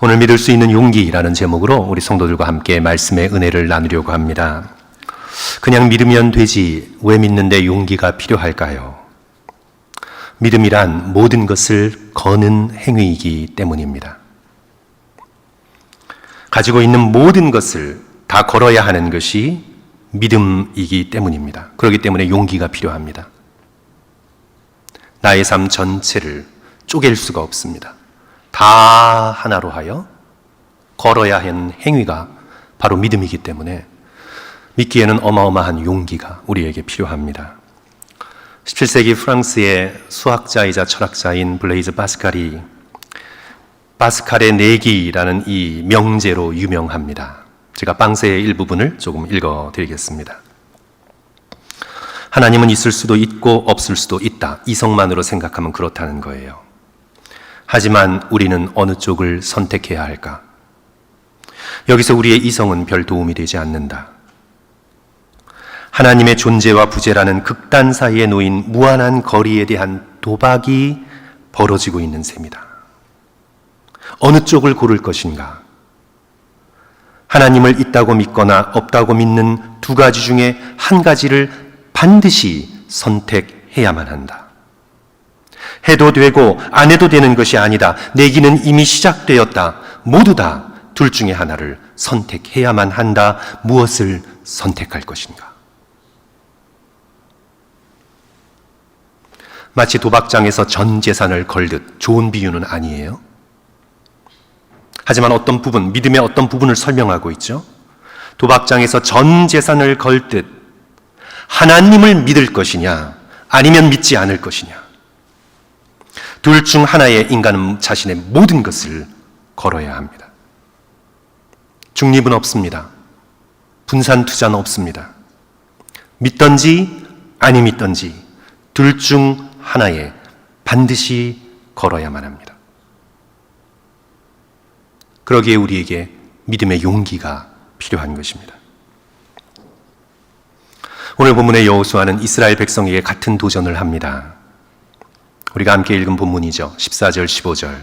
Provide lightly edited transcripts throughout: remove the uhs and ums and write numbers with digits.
오늘 믿을 수 있는 용기라는 제목으로 우리 성도들과 함께 말씀의 은혜를 나누려고 합니다. 그냥 믿으면 되지 왜 믿는데 용기가 필요할까요? 믿음이란 모든 것을 거는 행위이기 때문입니다. 가지고 있는 모든 것을 다 걸어야 하는 것이 믿음이기 때문입니다. 그렇기 때문에 용기가 필요합니다. 나의 삶 전체를 쪼갤 수가 없습니다. 다 하나로 하여 걸어야 하는 행위가 바로 믿음이기 때문에 믿기에는 어마어마한 용기가 우리에게 필요합니다. 17세기 프랑스의 수학자이자 철학자인 블레이즈 파스칼이 파스칼의 내기라는 이 명제로 유명합니다. 제가 방세의 일부분을 조금 읽어드리겠습니다. 하나님은 있을 수도 있고 없을 수도 있다. 이성만으로 생각하면 그렇다는 거예요. 하지만 우리는 어느 쪽을 선택해야 할까? 여기서 우리의 이성은 별 도움이 되지 않는다. 하나님의 존재와 부재라는 극단 사이에 놓인 무한한 거리에 대한 도박이 벌어지고 있는 셈이다. 어느 쪽을 고를 것인가? 하나님을 있다고 믿거나 없다고 믿는 두 가지 중에 한 가지를 반드시 선택해야만 한다. 해도 되고 안 해도 되는 것이 아니다. 내기는 이미 시작되었다. 모두 다 둘 중에 하나를 선택해야만 한다. 무엇을 선택할 것인가? 마치 도박장에서 전 재산을 걸듯 좋은 비유는 아니에요. 하지만 어떤 부분, 믿음의 어떤 부분을 설명하고 있죠. 도박장에서 전 재산을 걸듯 하나님을 믿을 것이냐 아니면 믿지 않을 것이냐. 둘 중 하나의 인간은 자신의 모든 것을 걸어야 합니다. 중립은 없습니다. 분산 투자는 없습니다. 믿든지 아니 믿든지 둘 중 하나에 반드시 걸어야만 합니다. 그러기에 우리에게 믿음의 용기가 필요한 것입니다. 오늘 본문의 여호수아는 이스라엘 백성에게 같은 도전을 합니다. 우리가 함께 읽은 본문이죠. 14절, 15절.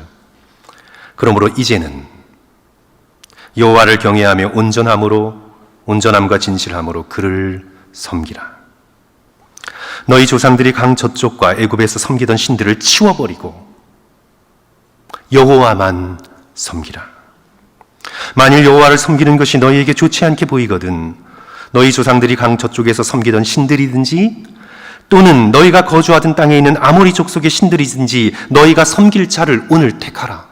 그러므로 이제는 여호와를 경외하며 온전함과 진실함으로 그를 섬기라. 너희 조상들이 강 저쪽과 애굽에서 섬기던 신들을 치워버리고 여호와만 섬기라. 만일 여호와를 섬기는 것이 너희에게 좋지 않게 보이거든 너희 조상들이 강 저쪽에서 섬기던 신들이든지 또는 너희가 거주하던 땅에 있는 아모리 족속의 신들이든지 너희가 섬길 자를 오늘 택하라.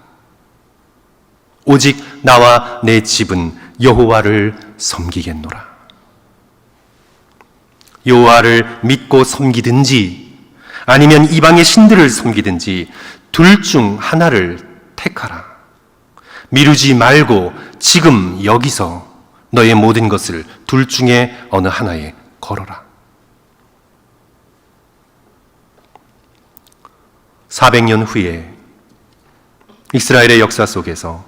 오직 나와 내 집은 여호와를 섬기겠노라. 여호와를 믿고 섬기든지 아니면 이방의 신들을 섬기든지 둘 중 하나를 택하라. 미루지 말고 지금 여기서 너의 모든 것을 둘 중에 어느 하나에 걸어라. 400년 후에 이스라엘의 역사 속에서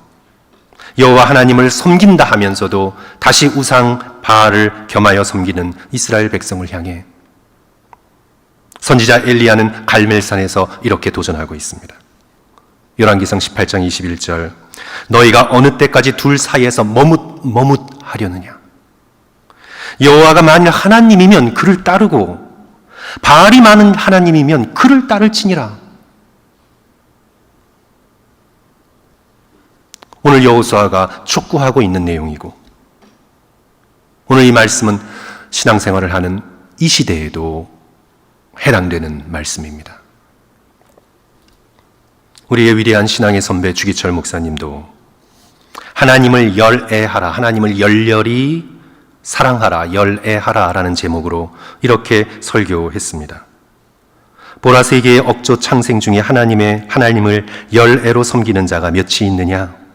여호와 하나님을 섬긴다 하면서도 다시 우상 바알을 겸하여 섬기는 이스라엘 백성을 향해 선지자 엘리야는 갈멜산에서 이렇게 도전하고 있습니다. 열왕기상 18장 21절 너희가 어느 때까지 둘 사이에서 머뭇하려느냐. 여호와가 만일 하나님이면 그를 따르고 바알이 많은 하나님이면 그를 따를지니라. 오늘 여호수아가 촉구하고 있는 내용이고 오늘 이 말씀은 신앙생활을 하는 이 시대에도 해당되는 말씀입니다. 우리의 위대한 신앙의 선배 주기철 목사님도 하나님을 열애하라, 하나님을 열렬히 사랑하라, 열애하라 라는 제목으로 이렇게 설교했습니다. 보라세계의 억조 창생 중에 하나님을 열애로 섬기는 자가 몇이 있느냐?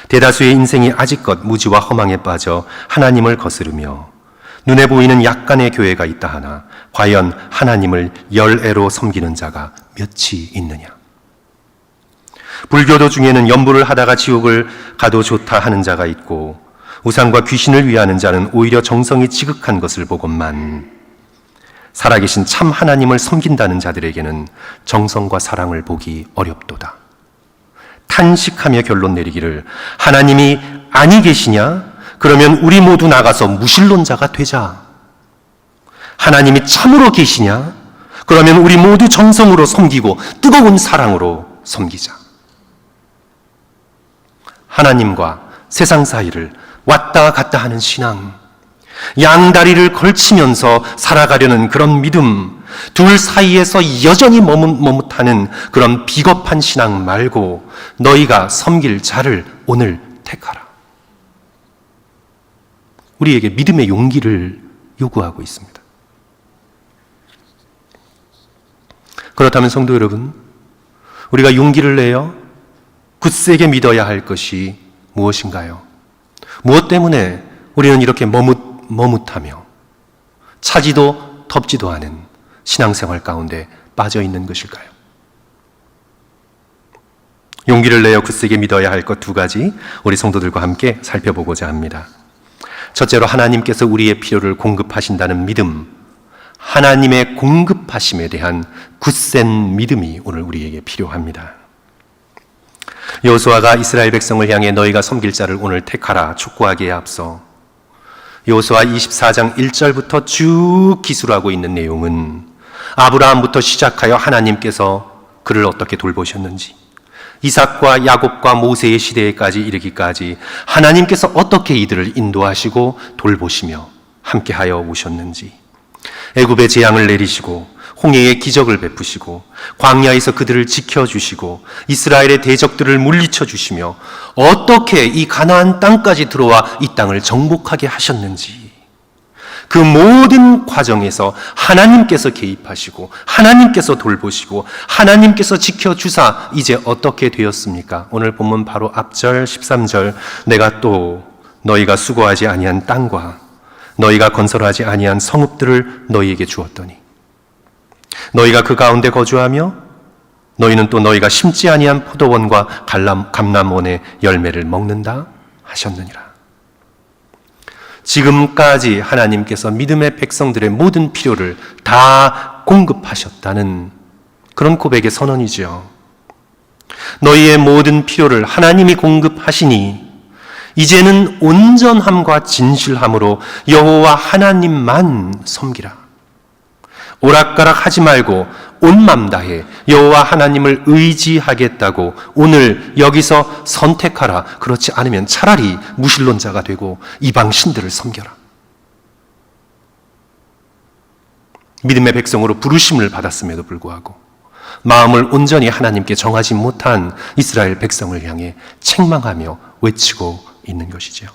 대다수의 인생이 아직껏 무지와 허망에 빠져 하나님을 거스르며 눈에 보이는 약간의 교회가 있다 하나 과연 하나님을 열애로 섬기는 자가 몇이 있느냐? 불교도 중에는 염불을 하다가 지옥을 가도 좋다 하는 자가 있고 우상과 귀신을 위하는 자는 오히려 정성이 지극한 것을 보건만 살아계신 참 하나님을 섬긴다는 자들에게는 정성과 사랑을 보기 어렵도다. 탄식하며 결론 내리기를 하나님이 아니 계시냐? 그러면 우리 모두 나가서 무신론자가 되자. 하나님이 참으로 계시냐? 그러면 우리 모두 정성으로 섬기고 뜨거운 사랑으로 섬기자. 하나님과 세상 사이를 왔다 갔다 하는 신앙, 양다리를 걸치면서 살아가려는 그런 믿음, 둘 사이에서 여전히 머뭇하는 그런 비겁한 신앙 말고 너희가 섬길 자를 오늘 택하라. 우리에게 믿음의 용기를 요구하고 있습니다. 그렇다면 성도 여러분, 우리가 용기를 내어 굳세게 믿어야 할 것이 무엇인가요? 무엇 때문에 우리는 이렇게 머뭇하며 차지도 덥지도 않은 신앙생활 가운데 빠져 있는 것일까요? 용기를 내어 굳세게 믿어야 할 것 두 가지 우리 성도들과 함께 살펴보고자 합니다. 첫째로 하나님께서 우리의 필요를 공급하신다는 믿음, 하나님의 공급하심에 대한 굳센 믿음이 오늘 우리에게 필요합니다. 여호수아가 이스라엘 백성을 향해 너희가 섬길 자를 오늘 택하라 촉구하기에 앞서 여호수아 24장 1절부터 쭉 기술하고 있는 내용은 아브라함부터 시작하여 하나님께서 그를 어떻게 돌보셨는지, 이삭과 야곱과 모세의 시대에까지 이르기까지 하나님께서 어떻게 이들을 인도하시고 돌보시며 함께하여 오셨는지, 애굽의 재앙을 내리시고 홍해의 기적을 베푸시고 광야에서 그들을 지켜주시고 이스라엘의 대적들을 물리쳐 주시며 어떻게 이 가나안 땅까지 들어와 이 땅을 정복하게 하셨는지, 그 모든 과정에서 하나님께서 개입하시고 하나님께서 돌보시고 하나님께서 지켜주사 이제 어떻게 되었습니까? 오늘 본문 바로 앞절 13절, 내가 또 너희가 수고하지 아니한 땅과 너희가 건설하지 아니한 성읍들을 너희에게 주었더니 너희가 그 가운데 거주하며 너희는 또 너희가 심지 아니한 포도원과 감람원의 열매를 먹는다 하셨느니라. 지금까지 하나님께서 믿음의 백성들의 모든 필요를 다 공급하셨다는 그런 고백의 선언이죠. 너희의 모든 필요를 하나님이 공급하시니 이제는 온전함과 진실함으로 여호와 하나님만 섬기라. 오락가락 하지 말고 온 맘 다해 여호와 하나님을 의지하겠다고 오늘 여기서 선택하라. 그렇지 않으면 차라리 무신론자가 되고 이방 신들을 섬겨라. 믿음의 백성으로 부르심을 받았음에도 불구하고 마음을 온전히 하나님께 정하지 못한 이스라엘 백성을 향해 책망하며 외치고 있는 것이죠.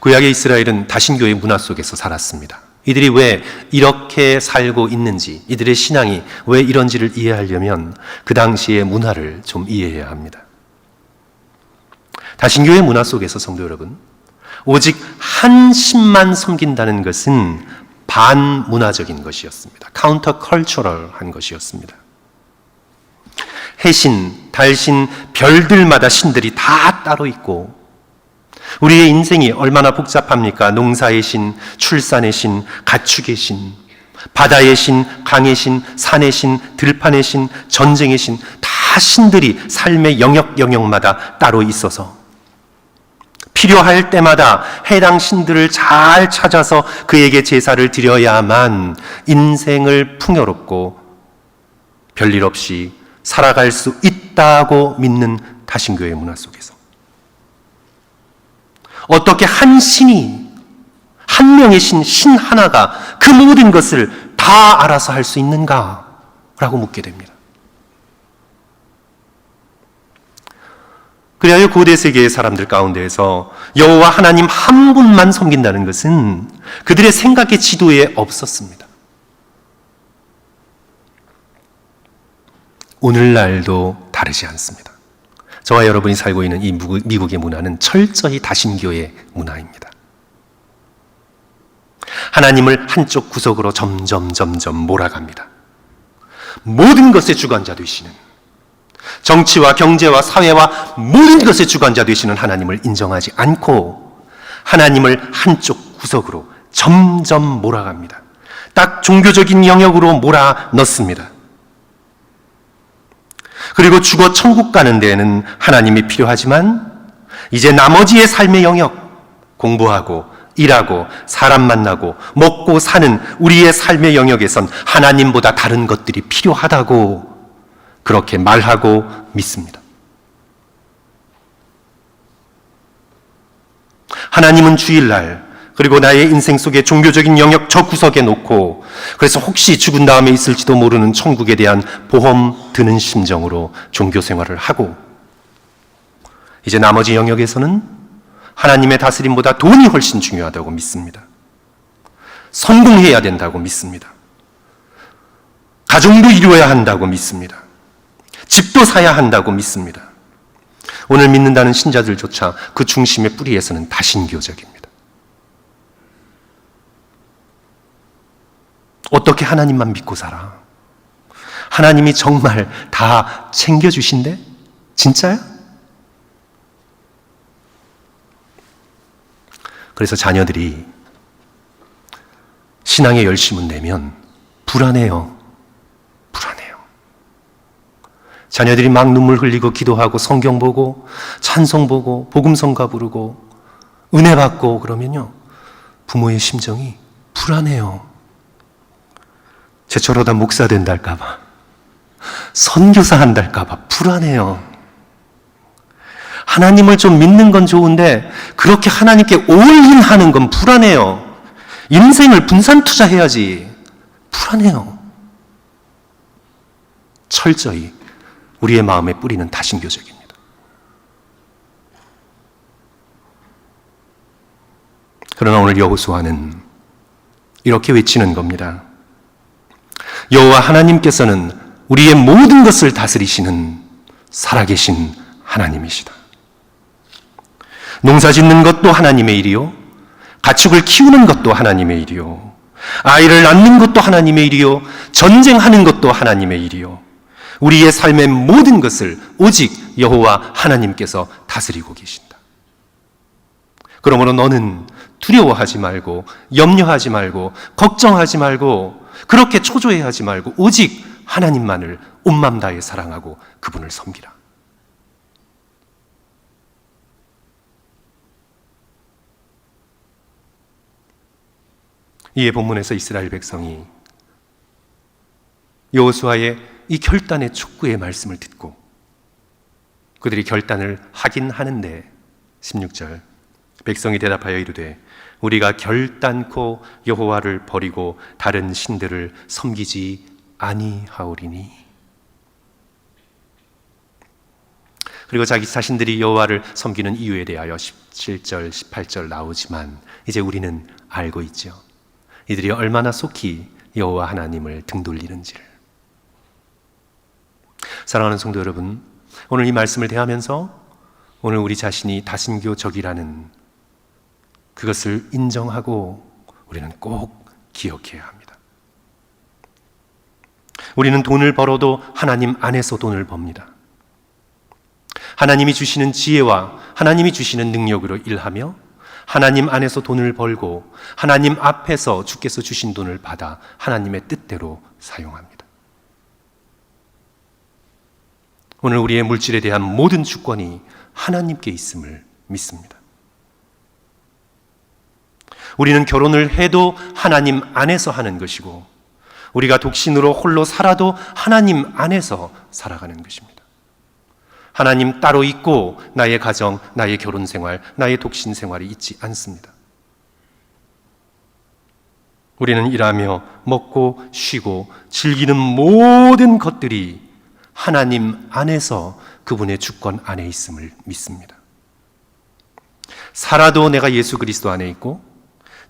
구약의 이스라엘은 다신교의 문화 속에서 살았습니다. 이들이 왜 이렇게 살고 있는지, 이들의 신앙이 왜 이런지를 이해하려면 그 당시의 문화를 좀 이해해야 합니다. 다신교의 문화 속에서 성도 여러분, 오직 한 신만 섬긴다는 것은 반문화적인 것이었습니다. 카운터 컬처럴한 것이었습니다. 해신, 달신, 별들마다 신들이 다 따로 있고 우리의 인생이 얼마나 복잡합니까? 농사의 신, 출산의 신, 가축의 신, 바다의 신, 강의 신, 산의 신, 들판의 신, 전쟁의 신, 다 신들이 삶의 영역마다 따로 있어서 필요할 때마다 해당 신들을 잘 찾아서 그에게 제사를 드려야만 인생을 풍요롭고 별일 없이 살아갈 수 있다고 믿는 다신교의 문화 속에서 어떻게 한 신이, 한 명의 신 하나가 그 모든 것을 다 알아서 할 수 있는가라고 묻게 됩니다. 그리하여 고대 세계의 사람들 가운데에서 여호와 하나님 한 분만 섬긴다는 것은 그들의 생각의 지도에 없었습니다. 오늘날도 다르지 않습니다. 저와 여러분이 살고 있는 이 미국의 문화는 철저히 다신교의 문화입니다. 하나님을 한쪽 구석으로 점점 몰아갑니다. 모든 것의 주관자 되시는, 정치와 경제와 사회와 모든 것의 주관자 되시는 하나님을 인정하지 않고 하나님을 한쪽 구석으로 점점 몰아갑니다. 딱 종교적인 영역으로 몰아 넣습니다. 그리고 죽어 천국 가는 데에는 하나님이 필요하지만 이제 나머지의 삶의 영역, 공부하고 일하고 사람 만나고 먹고 사는 우리의 삶의 영역에선 하나님보다 다른 것들이 필요하다고 그렇게 말하고 믿습니다. 하나님은 주일날 그리고 나의 인생 속의 종교적인 영역 저 구석에 놓고 그래서 혹시 죽은 다음에 있을지도 모르는 천국에 대한 보험 드는 심정으로 종교 생활을 하고 이제 나머지 영역에서는 하나님의 다스림보다 돈이 훨씬 중요하다고 믿습니다. 성공해야 된다고 믿습니다. 가정도 이루어야 한다고 믿습니다. 집도 사야 한다고 믿습니다. 오늘 믿는다는 신자들조차 그 중심의 뿌리에서는 다신교적입니다. 어떻게 하나님만 믿고 살아? 하나님이 정말 다 챙겨주신대? 진짜야? 그래서 자녀들이 신앙에 열심을 내면 불안해요. 불안해요. 자녀들이 막 눈물 흘리고 기도하고 성경 보고 찬송 보고 복음성가 부르고 은혜 받고 그러면요. 부모의 심정이 불안해요. 쟤저러다 목사 된달까 봐, 선교사 한달까 봐 불안해요. 하나님을 좀 믿는 건 좋은데 그렇게 하나님께 올인하는 건 불안해요. 인생을 분산 투자해야지. 불안해요. 철저히 우리의 마음에 뿌리는 다신교적입니다. 그러나 오늘 여호수아는 이렇게 외치는 겁니다. 여호와 하나님께서는 우리의 모든 것을 다스리시는 살아계신 하나님이시다. 농사 짓는 것도 하나님의 일이요, 가축을 키우는 것도 하나님의 일이요, 아이를 낳는 것도 하나님의 일이요, 전쟁하는 것도 하나님의 일이요, 우리의 삶의 모든 것을 오직 여호와 하나님께서 다스리고 계신다. 그러므로 너는 두려워하지 말고 염려하지 말고 걱정하지 말고 그렇게 초조해하지 말고 오직 하나님만을 온 맘 다해 사랑하고 그분을 섬기라. 이에 본문에서 이스라엘 백성이 여호수아의 이 결단의 촉구의 말씀을 듣고 그들이 결단을 하긴 하는데 16절 백성이 대답하여 이르되 우리가 결단코 여호와를 버리고 다른 신들을 섬기지 아니하오리니. 그리고 자기 자신들이 여호와를 섬기는 이유에 대하여 17절, 18절 나오지만 이제 우리는 알고 있죠. 이들이 얼마나 속히 여호와 하나님을 등돌리는지를. 사랑하는 성도 여러분, 오늘 이 말씀을 대하면서 오늘 우리 자신이 다신교적이라는 그것을 인정하고 우리는 꼭 기억해야 합니다. 우리는 돈을 벌어도 하나님 안에서 돈을 법니다. 하나님이 주시는 지혜와 하나님이 주시는 능력으로 일하며 하나님 안에서 돈을 벌고 하나님 앞에서 주께서 주신 돈을 받아 하나님의 뜻대로 사용합니다. 오늘 우리의 물질에 대한 모든 주권이 하나님께 있음을 믿습니다. 우리는 결혼을 해도 하나님 안에서 하는 것이고 우리가 독신으로 홀로 살아도 하나님 안에서 살아가는 것입니다. 하나님 따로 있고 나의 가정, 나의 결혼 생활, 나의 독신 생활이 있지 않습니다. 우리는 일하며 먹고 쉬고 즐기는 모든 것들이 하나님 안에서 그분의 주권 안에 있음을 믿습니다. 살아도 내가 예수 그리스도 안에 있고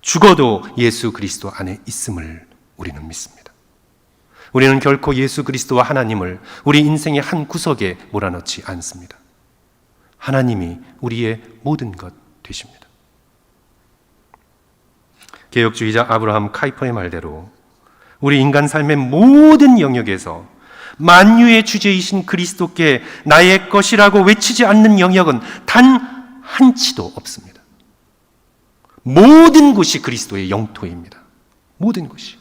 죽어도 예수 그리스도 안에 있음을 우리는 믿습니다. 우리는 결코 예수 그리스도와 하나님을 우리 인생의 한 구석에 몰아넣지 않습니다. 하나님이 우리의 모든 것 되십니다. 개혁주의자 아브라함 카이퍼의 말대로 우리 인간 삶의 모든 영역에서 만유의 주제이신 그리스도께 나의 것이라고 외치지 않는 영역은 단 한 치도 없습니다. 모든 것이 그리스도의 영토입니다. 모든 것이.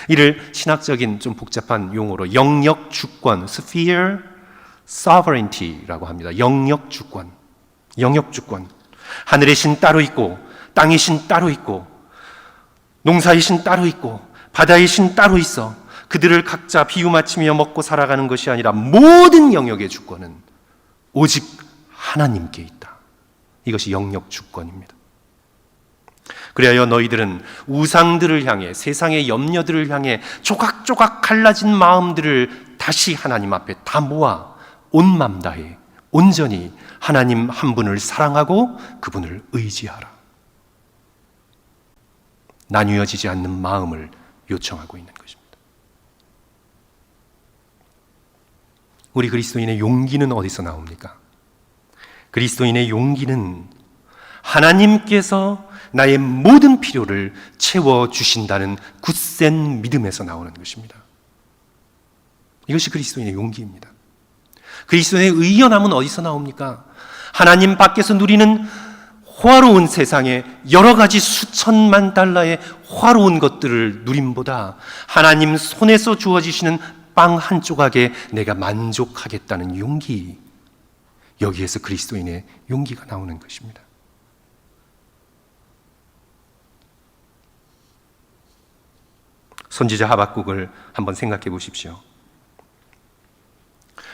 이를 신학적인 좀 복잡한 용어로 영역 주권, sphere sovereignty라고 합니다. 영역 주권. 영역 주권. 하늘의 신 따로 있고, 땅의 신 따로 있고, 농사의 신 따로 있고, 바다의 신 따로 있어. 그들을 각자 비유 맞추며 먹고 살아가는 것이 아니라 모든 영역의 주권은 오직 하나님께 있다. 이것이 영역 주권입니다. 그리하여 너희들은 우상들을 향해, 세상의 염려들을 향해 조각조각 갈라진 마음들을 다시 하나님 앞에 다 모아 온 맘 다해 온전히 하나님 한 분을 사랑하고 그분을 의지하라. 나뉘어지지 않는 마음을 요청하고 있는 것입니다. 우리 그리스도인의 용기는 어디서 나옵니까? 그리스도인의 용기는 하나님께서 나의 모든 필요를 채워주신다는 굳센 믿음에서 나오는 것입니다. 이것이 그리스도인의 용기입니다. 그리스도인의 의연함은 어디서 나옵니까? 하나님 밖에서 누리는 호화로운 세상에 여러 가지 수천만 달러의 호화로운 것들을 누림보다 하나님 손에서 주어지시는 빵 한 조각에 내가 만족하겠다는 용기, 여기에서 그리스도인의 용기가 나오는 것입니다. 선지자 하박국을 한번 생각해 보십시오.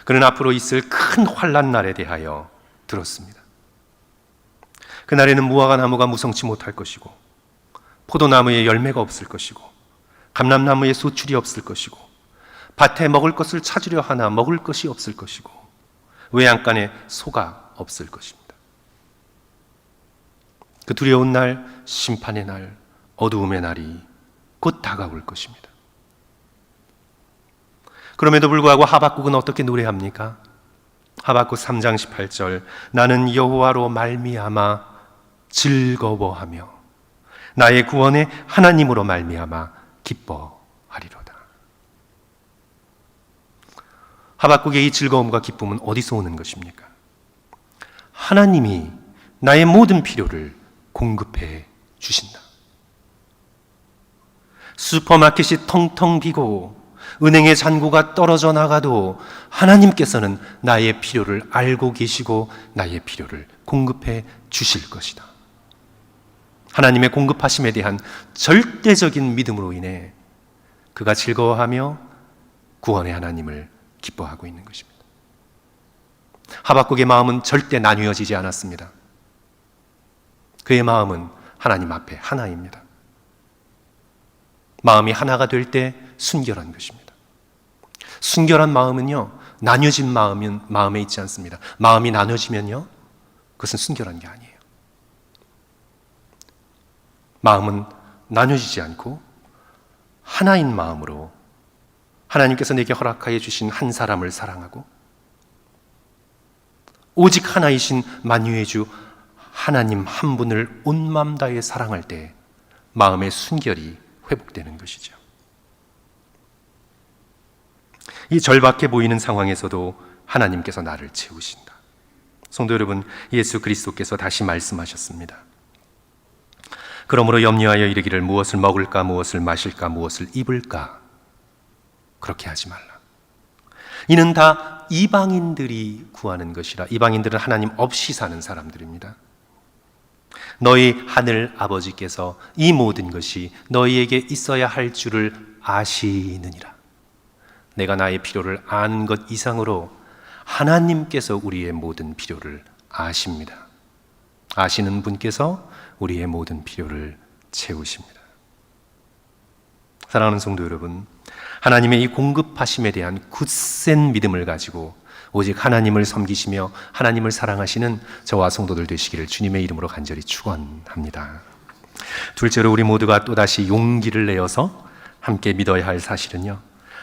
그는 앞으로 있을 큰 환난 날에 대하여 들었습니다. 그날에는 무화과 나무가 무성치 못할 것이고, 포도나무에 열매가 없을 것이고, 감람나무에 소출이 없을 것이고, 밭에 먹을 것을 찾으려 하나 먹을 것이 없을 것이고, 외양간에 소가 없을 것입니다. 그 두려운 날, 심판의 날, 어두움의 날이 곧 다가올 것입니다. 그럼에도 불구하고 하박국은 어떻게 노래합니까? 하박국 3장 18절, 나는 여호와로 말미암아 즐거워하며 나의 구원의 하나님으로 말미암아 기뻐하리로다. 하박국의 이 즐거움과 기쁨은 어디서 오는 것입니까? 하나님이 나의 모든 필요를 공급해 주신다. 슈퍼마켓이 텅텅 비고 은행의 잔고가 떨어져 나가도 하나님께서는 나의 필요를 알고 계시고 나의 필요를 공급해 주실 것이다. 하나님의 공급하심에 대한 절대적인 믿음으로 인해 그가 즐거워하며 구원의 하나님을 기뻐하고 있는 것입니다. 하박국의 마음은 절대 나뉘어지지 않았습니다. 그의 마음은 하나님 앞에 하나입니다. 마음이 하나가 될 때 순결한 것입니다. 순결한 마음은요, 나뉘어진 마음에 있지 않습니다. 마음이 나눠지면요, 그것은 순결한 게 아니에요. 마음은 나눠지지 않고 하나인 마음으로 하나님께서 내게 허락하여 주신 한 사람을 사랑하고 오직 하나이신 만유의 주 하나님 한 분을 온 마음 다해 사랑할 때 마음의 순결이 회복되는 것이죠. 이 절박해 보이는 상황에서도 하나님께서 나를 채우신다. 성도 여러분, 예수 그리스도께서 다시 말씀하셨습니다. 그러므로 염려하여 이르기를 무엇을 먹을까, 무엇을 마실까, 무엇을 입을까, 그렇게 하지 말라. 이는 다 이방인들이 구하는 것이라. 이방인들은 하나님 없이 사는 사람들입니다. 너희 하늘 아버지께서 이 모든 것이 너희에게 있어야 할 줄을 아시느니라. 내가 나의 필요를 아는 것 이상으로 하나님께서 우리의 모든 필요를 아십니다. 아시는 분께서 우리의 모든 필요를 채우십니다. 사랑하는 성도 여러분, 하나님의 이 공급하심에 대한 굳센 믿음을 가지고 오직 하나님을 섬기시며 하나님을 사랑하시는 저와 성도들 되시기를 주님의 이름으로 간절히 축원합니다. 둘째로 우리 모두가 또다시 용기를 내어서 함께 믿어야 할 사실은요,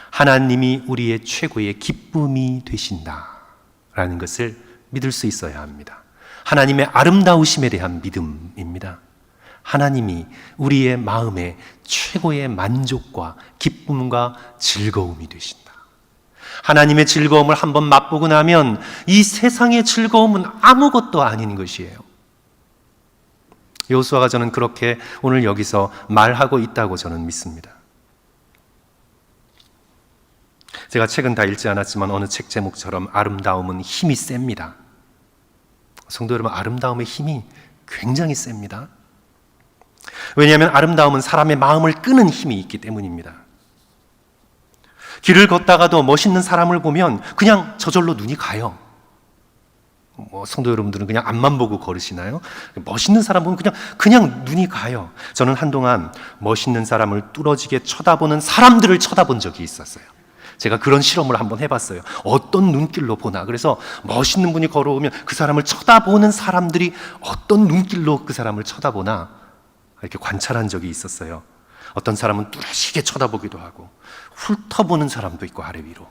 하나님이 우리의 최고의 기쁨이 되신다라는 것을 믿을 수 있어야 합니다. 하나님의 아름다우심에 대한 믿음입니다. 하나님이 우리의 마음의 최고의 만족과 기쁨과 즐거움이 되신다. 하나님의 즐거움을 한번 맛보고 나면 이 세상의 즐거움은 아무것도 아닌 것이에요. 여호수아가 저는 그렇게 오늘 여기서 말하고 있다고 저는 믿습니다. 제가 책은 다 읽지 않았지만 어느 책 제목처럼 아름다움은 힘이 셉니다. 성도 여러분, 아름다움의 힘이 굉장히 셉니다. 왜냐하면 아름다움은 사람의 마음을 끄는 힘이 있기 때문입니다. 길을 걷다가도 멋있는 사람을 보면 그냥 저절로 눈이 가요. 성도 여러분들은 그냥 앞만 보고 걸으시나요? 멋있는 사람 보면 그냥 눈이 가요. 저는 한동안 멋있는 사람을 뚫어지게 쳐다보는 사람들을 쳐다본 적이 있었어요. 제가 그런 실험을 한번 해봤어요. 어떤 눈길로 보나. 그래서 멋있는 분이 걸어오면 그 사람을 쳐다보는 사람들이 어떤 눈길로 그 사람을 쳐다보나 이렇게 관찰한 적이 있었어요. 어떤 사람은 뚜렷하게 쳐다보기도 하고 훑어보는 사람도 있고 아래 위로,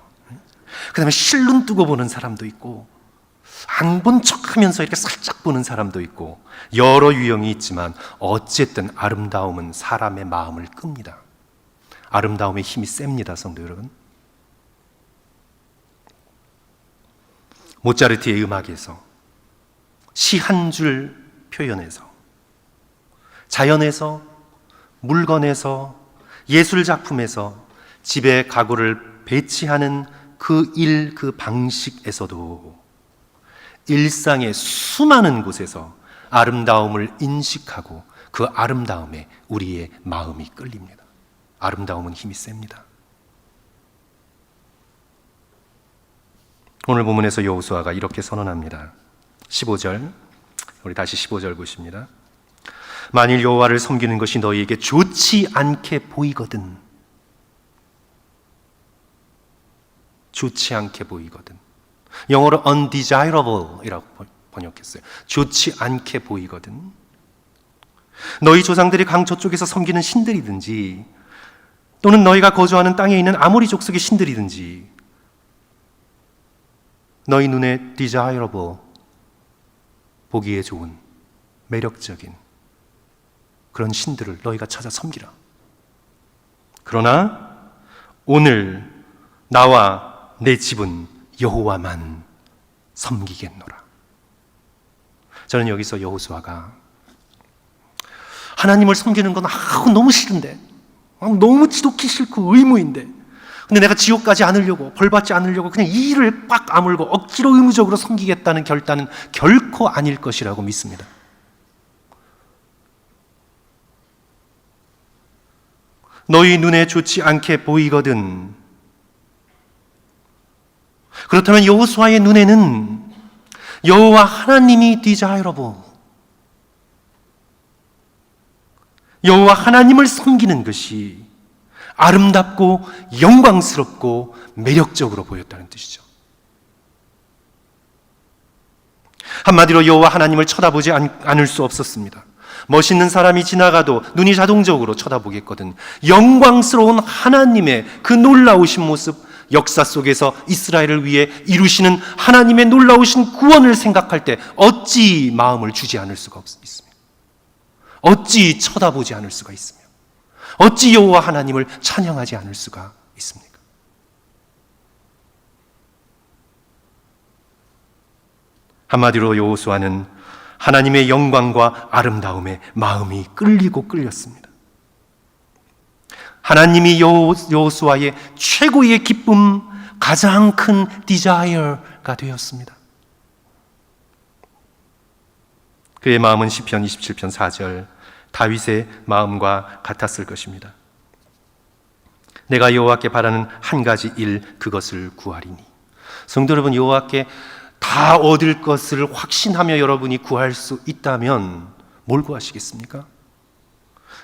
그 다음에 실눈 뜨고 보는 사람도 있고 안 본 척하면서 이렇게 살짝 보는 사람도 있고 여러 유형이 있지만 어쨌든 아름다움은 사람의 마음을 끕니다. 아름다움의 힘이 셉니다, 성도 여러분. 모차르트의 음악에서 시 한 줄 표현에서 자연에서 물건에서 예술 작품에서 집에 가구를 배치하는 그 일, 그 방식에서도 일상의 수많은 곳에서 아름다움을 인식하고 그 아름다움에 우리의 마음이 끌립니다. 아름다움은 힘이 셉니다. 오늘 본문에서 여호수아가 이렇게 선언합니다. 15절, 우리 다시 15절 보십니다. 만일 여호와를 섬기는 것이 너희에게 좋지 않게 보이거든, 좋지 않게 보이거든. 영어로 undesirable 이라고 번역했어요. 좋지 않게 보이거든. 너희 조상들이 강 저쪽에서 섬기는 신들이든지 또는 너희가 거주하는 땅에 있는 아모리 족속의 신들이든지 너희 눈에 desirable, 보기에 좋은, 매력적인 그런 신들을 너희가 찾아 섬기라. 그러나 오늘 나와 내 집은 여호와만 섬기겠노라. 저는 여기서 여호수아가 하나님을 섬기는 건 너무 싫은데, 너무 지독히 싫고 의무인데, 근데 내가 지옥 가지 않으려고, 벌 받지 않으려고 그냥 이 일을 빡 아물고 억지로 의무적으로 섬기겠다는 결단은 결코 아닐 것이라고 믿습니다. 너희 눈에 좋지 않게 보이거든. 그렇다면 여호수아의 눈에는 여호와 하나님이 desirable, 여호와 하나님을 섬기는 것이 아름답고 영광스럽고 매력적으로 보였다는 뜻이죠. 한마디로 여호와 하나님을 쳐다보지 않을 수 없었습니다. 멋있는 사람이 지나가도 눈이 자동적으로 쳐다보겠거든. 영광스러운 하나님의 그 놀라우신 모습, 역사 속에서 이스라엘을 위해 이루시는 하나님의 놀라우신 구원을 생각할 때 어찌 마음을 주지 않을 수가 있습니까? 어찌 쳐다보지 않을 수가 있으며 어찌 여호와 하나님을 찬양하지 않을 수가 있습니까? 한마디로 여호수아는 하나님의 영광과 아름다움에 마음이 끌리고 끌렸습니다. 하나님이 여호수아의 최고의 기쁨, 가장 큰 desire가 되었습니다. 그의 마음은 시편 27편 4절 다윗의 마음과 같았을 것입니다. 내가 여호와께 바라는 한 가지 일, 그것을 구하리니. 성도 여러분, 여호와께 다 얻을 것을 확신하며 여러분이 구할 수 있다면 뭘 구하시겠습니까?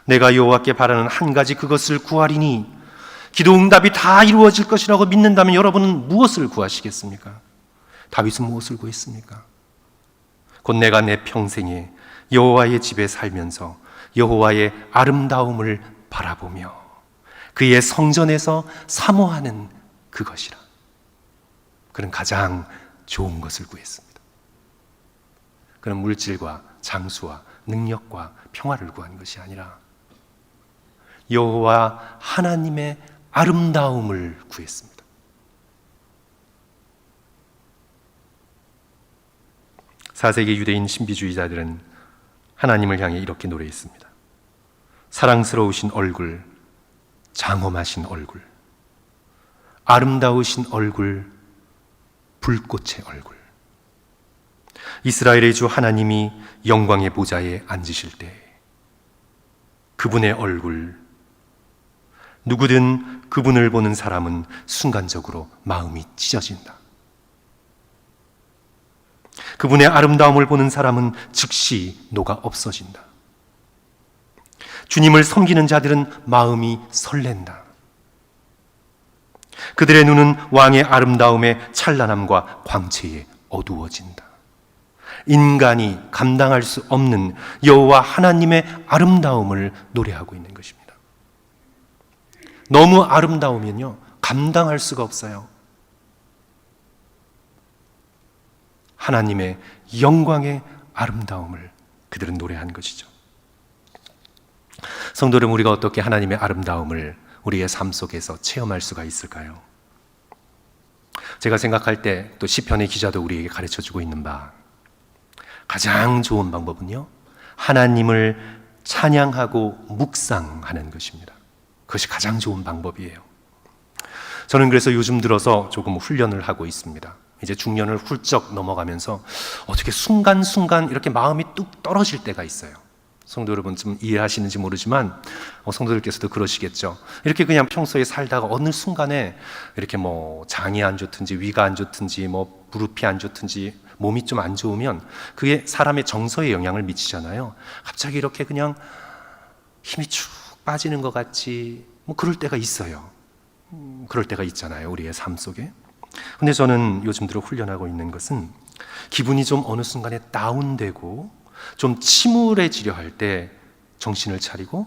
내가 여호와께 바라는 한 가지, 그것을 구하리니. 기도 응답이 다 이루어질 것이라고 믿는다면 여러분은 무엇을 구하시겠습니까? 다윗은 무엇을 구했습니까? 곧 내가 내 평생에 여호와의 집에 살면서 여호와의 아름다움을 바라보며 그의 성전에서 사모하는 그것이라. 그는 가장 좋은 것을 구했습니다. 그는 물질과 장수와 능력과 평화를 구한 것이 아니라 여호와 하나님의 아름다움을 구했습니다. 사세기 유대인 신비주의자들은 하나님을 향해 이렇게 노래했습니다. 사랑스러우신 얼굴, 장엄하신 얼굴, 아름다우신 얼굴, 불꽃의 얼굴. 이스라엘의 주 하나님이 영광의 보좌에 앉으실 때 그분의 얼굴, 누구든 그분을 보는 사람은 순간적으로 마음이 찢어진다. 그분의 아름다움을 보는 사람은 즉시 녹아 없어진다. 주님을 섬기는 자들은 마음이 설렌다. 그들의 눈은 왕의 아름다움의 찬란함과 광채에 어두워진다. 인간이 감당할 수 없는 여호와 하나님의 아름다움을 노래하고 있는 것입니다. 너무 아름다우면요, 감당할 수가 없어요. 하나님의 영광의 아름다움을 그들은 노래한 것이죠. 성도 여러분, 우리가 어떻게 하나님의 아름다움을 우리의 삶 속에서 체험할 수가 있을까요? 제가 생각할 때 또 시편의 기자도 우리에게 가르쳐주고 있는 바, 가장 좋은 방법은요, 하나님을 찬양하고 묵상하는 것입니다. 그것이 가장 좋은 방법이에요. 저는 그래서 요즘 들어서 조금 훈련을 하고 있습니다. 이제 중년을 훌쩍 넘어가면서 어떻게 순간순간 이렇게 마음이 뚝 떨어질 때가 있어요. 성도 여러분 좀 이해하시는지 모르지만 성도들께서도 그러시겠죠. 이렇게 그냥 평소에 살다가 어느 순간에 이렇게 뭐 장이 안 좋든지 위가 안 좋든지 뭐 무릎이 안 좋든지 몸이 좀 안 좋으면 그게 사람의 정서에 영향을 미치잖아요. 갑자기 이렇게 그냥 힘이 축 빠지는 것 같이 뭐 그럴 때가 있어요. 그럴 때가 있잖아요, 우리의 삶 속에. 근데 저는 요즘 들어 훈련하고 있는 것은 기분이 좀 어느 순간에 다운되고 좀 침울해지려 할 때 정신을 차리고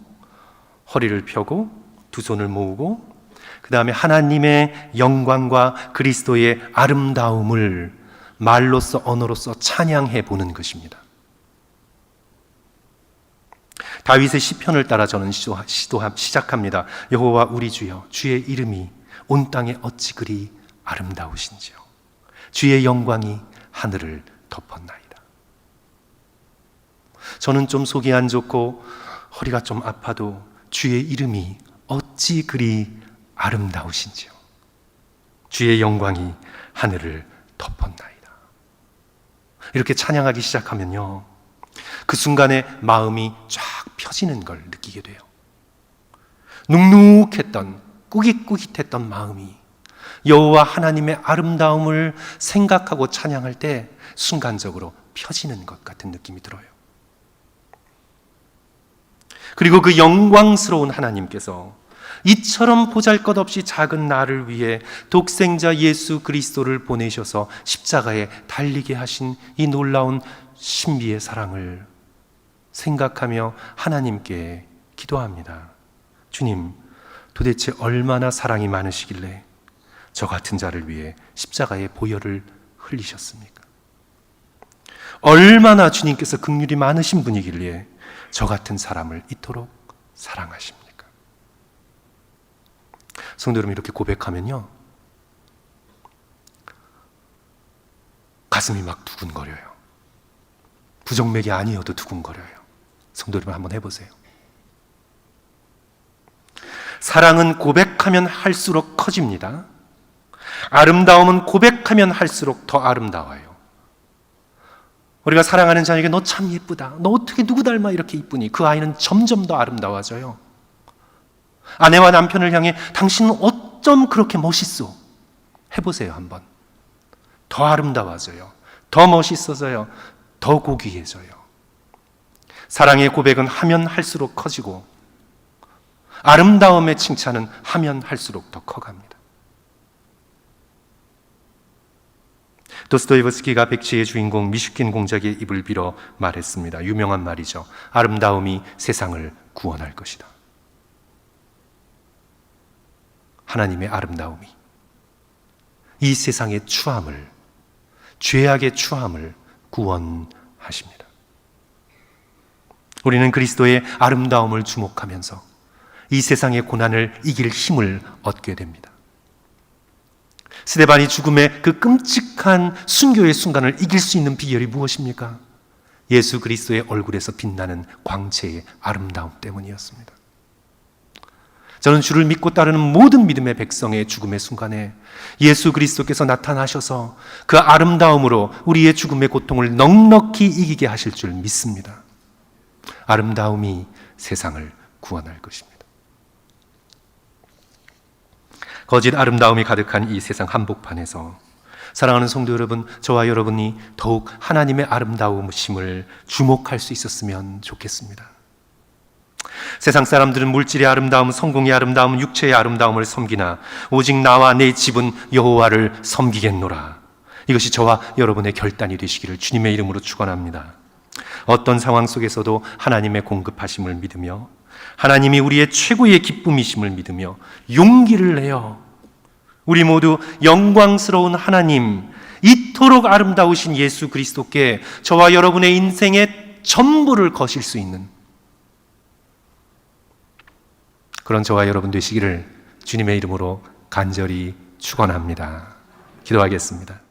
허리를 펴고 두 손을 모으고 그 다음에 하나님의 영광과 그리스도의 아름다움을 말로써 언어로써 찬양해 보는 것입니다. 다윗의 시편을 따라 저는 시작합니다. 여호와 우리 주여, 주의 이름이 온 땅에 어찌 그리 아름다우신지요. 주의 영광이 하늘을 덮었나이다. 저는 좀 속이 안 좋고 허리가 좀 아파도 주의 이름이 어찌 그리 아름다우신지요. 주의 영광이 하늘을 덮었나이다. 이렇게 찬양하기 시작하면요, 그 순간에 마음이 쫙 펴지는 걸 느끼게 돼요. 눅눅했던, 꾸깃꾸깃했던 마음이 여호와 하나님의 아름다움을 생각하고 찬양할 때 순간적으로 펴지는 것 같은 느낌이 들어요. 그리고 그 영광스러운 하나님께서 이처럼 보잘것없이 작은 나를 위해 독생자 예수 그리스도를 보내셔서 십자가에 달리게 하신 이 놀라운 신비의 사랑을 생각하며 하나님께 기도합니다. 주님, 도대체 얼마나 사랑이 많으시길래 저 같은 자를 위해 십자가의 보혈을 흘리셨습니까? 얼마나 주님께서 긍휼이 많으신 분이길래 저 같은 사람을 이토록 사랑하십니까? 성도 여러분, 이렇게 고백하면요, 가슴이 막 두근거려요. 부정맥이 아니어도 두근거려요. 성도 여러분 한번 해보세요. 사랑은 고백하면 할수록 커집니다. 아름다움은 고백하면 할수록 더 아름다워요. 우리가 사랑하는 자에게 너 참 예쁘다, 너 어떻게 누구 닮아 이렇게 이쁘니, 그 아이는 점점 더 아름다워져요. 아내와 남편을 향해 당신은 어쩜 그렇게 멋있어, 해보세요. 한번 더 아름다워져요. 더 멋있어져요. 더 고귀해져요. 사랑의 고백은 하면 할수록 커지고 아름다움의 칭찬은 하면 할수록 더 커갑니다. 도스토예브스키가 백지의 주인공 미슈킨 공작의 입을 빌어 말했습니다. 유명한 말이죠. 아름다움이 세상을 구원할 것이다. 하나님의 아름다움이 이 세상의 추함을, 죄악의 추함을 구원하십니다. 우리는 그리스도의 아름다움을 주목하면서 이 세상의 고난을 이길 힘을 얻게 됩니다. 스데반이 죽음의 그 끔찍한 순교의 순간을 이길 수 있는 비결이 무엇입니까? 예수 그리스도의 얼굴에서 빛나는 광채의 아름다움 때문이었습니다. 저는 주를 믿고 따르는 모든 믿음의 백성의 죽음의 순간에 예수 그리스도께서 나타나셔서 그 아름다움으로 우리의 죽음의 고통을 넉넉히 이기게 하실 줄 믿습니다. 아름다움이 세상을 구원할 것입니다. 거짓 아름다움이 가득한 이 세상 한복판에서 사랑하는 성도 여러분, 저와 여러분이 더욱 하나님의 아름다우심을 주목할 수 있었으면 좋겠습니다. 세상 사람들은 물질의 아름다움, 성공의 아름다움, 육체의 아름다움을 섬기나 오직 나와 내 집은 여호와를 섬기겠노라. 이것이 저와 여러분의 결단이 되시기를 주님의 이름으로 축원합니다. 어떤 상황 속에서도 하나님의 공급하심을 믿으며 하나님이 우리의 최고의 기쁨이심을 믿으며 용기를 내어 우리 모두 영광스러운 하나님, 이토록 아름다우신 예수 그리스도께 저와 여러분의 인생의 전부를 거실 수 있는 그런 저와 여러분 되시기를 주님의 이름으로 간절히 축원합니다. 기도하겠습니다.